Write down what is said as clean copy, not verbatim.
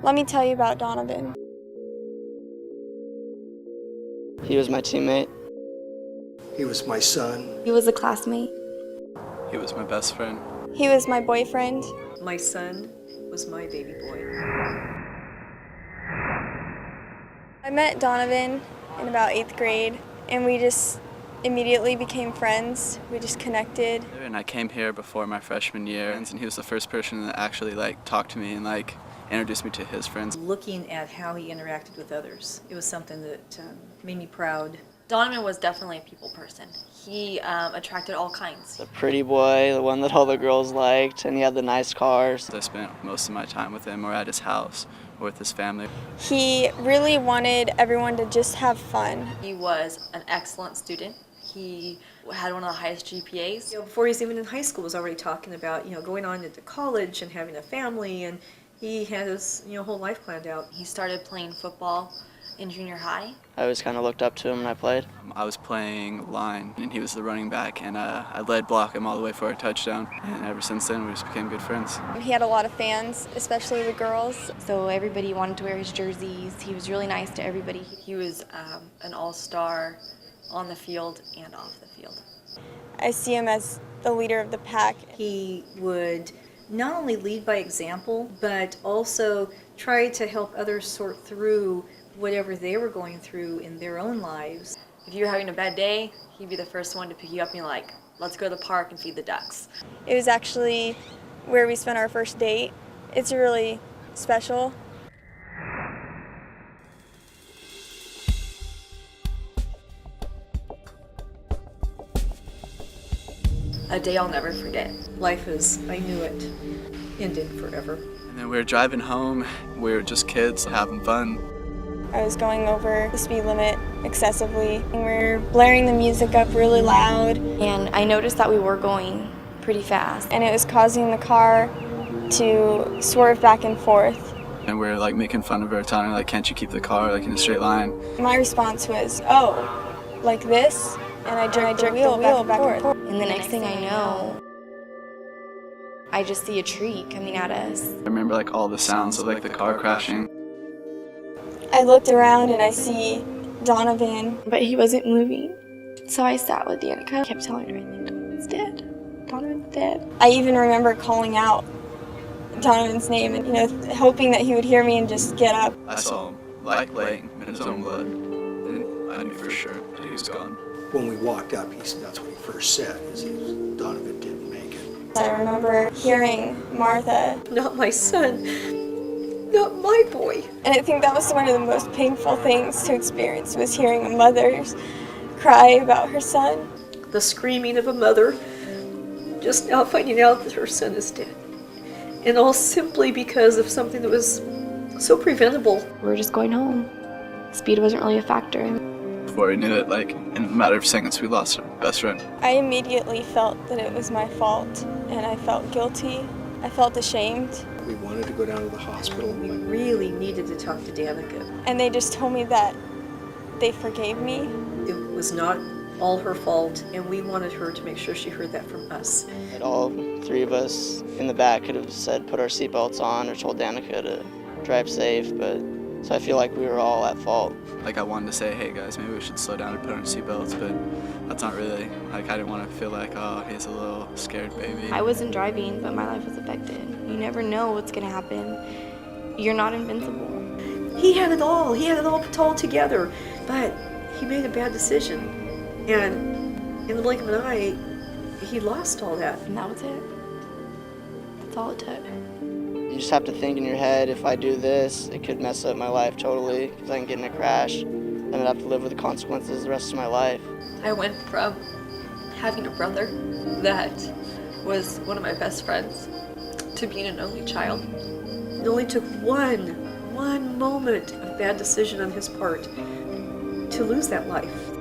Let me tell you about Donovan. He was my teammate. He was my son. He was a classmate. He was my best friend. He was my boyfriend. My son was my baby boy. I met Donovan in about 8th grade, and we just immediately became friends. We just connected. And I came here before my freshman year, and he was the first person that actually talked to me and introduced me to his friends. Looking at how he interacted with others, it was something that made me proud. Donovan was definitely a people person. He attracted all kinds. The pretty boy, the one that all the girls liked, and he had the nice cars. I spent most of my time with him or at his house or with his family. He really wanted everyone to just have fun. He was an excellent student. He had one of the highest GPAs. Before he was even in high school, was already talking about going on into college and having a family, and he had his whole life planned out. He started playing football in junior high. I always kind of looked up to him when I played. I was playing line, and he was the running back, and I led block him all the way for a touchdown. And ever since then, we just became good friends. He had a lot of fans, especially the girls. So everybody wanted to wear his jerseys. He was really nice to everybody. He was an all-star on the field and off the field. I see him as the leader of the pack. He would not only lead by example, but also try to help others sort through whatever they were going through in their own lives. If you were having a bad day, he'd be the first one to pick you up and be like, let's go to the park and feed the ducks. It was actually where we spent our first date. It's really special. A day I'll never forget. Life is, I knew it, ended forever. And then we were driving home. We were just kids having fun. I was going over the speed limit excessively, and we were blaring the music up really loud. And I noticed that we were going pretty fast. And it was causing the car to swerve back and forth. And we were making fun of her, telling her can't you keep the car in a straight line? My response was, oh, like this? And I jerked the wheel back and forth. And the next thing I know, I just see a tree coming at us. I remember all the sounds of the car crashing. I looked around and I see Donovan. But he wasn't moving. So I sat with Danica. I kept telling her, Donovan's dead. Donovan's dead. I even remember calling out Donovan's name and, hoping that he would hear me and just get up. I saw him laying in his own blood, and I knew for sure that he was gone. When we walked up, that's what he first said, is Donovan didn't make it. I remember hearing Martha. Not my son, not my boy. And I think that was one of the most painful things to experience, was hearing a mother cry about her son. The screaming of a mother, just now finding out that her son is dead. And all simply because of something that was so preventable. We were just going home. Speed wasn't really a factor. Before we knew it, in a matter of seconds, we lost our best friend. I immediately felt that it was my fault, and I felt guilty. I felt ashamed. We wanted to go down to the hospital. We really needed to talk to Danica. And they just told me that they forgave me. It was not all her fault, and we wanted her to make sure she heard that from us. And all three of us in the back could have said put our seatbelts on or told Danica to drive safe, so I feel like we were all at fault. I wanted to say, hey guys, maybe we should slow down and put on our seatbelts, but that's not really, I didn't want to feel oh, he's a little scared baby. I wasn't driving, but my life was affected. You never know what's going to happen. You're not invincible. He had it all. He had it all together. But he made a bad decision. And in the blink of an eye, he lost all that. And that was it. That's all it took. You just have to think in your head, if I do this, it could mess up my life totally, because I can get in a crash, and I'd have to live with the consequences the rest of my life. I went from having a brother that was one of my best friends to being an only child. It only took one moment of bad decision on his part to lose that life.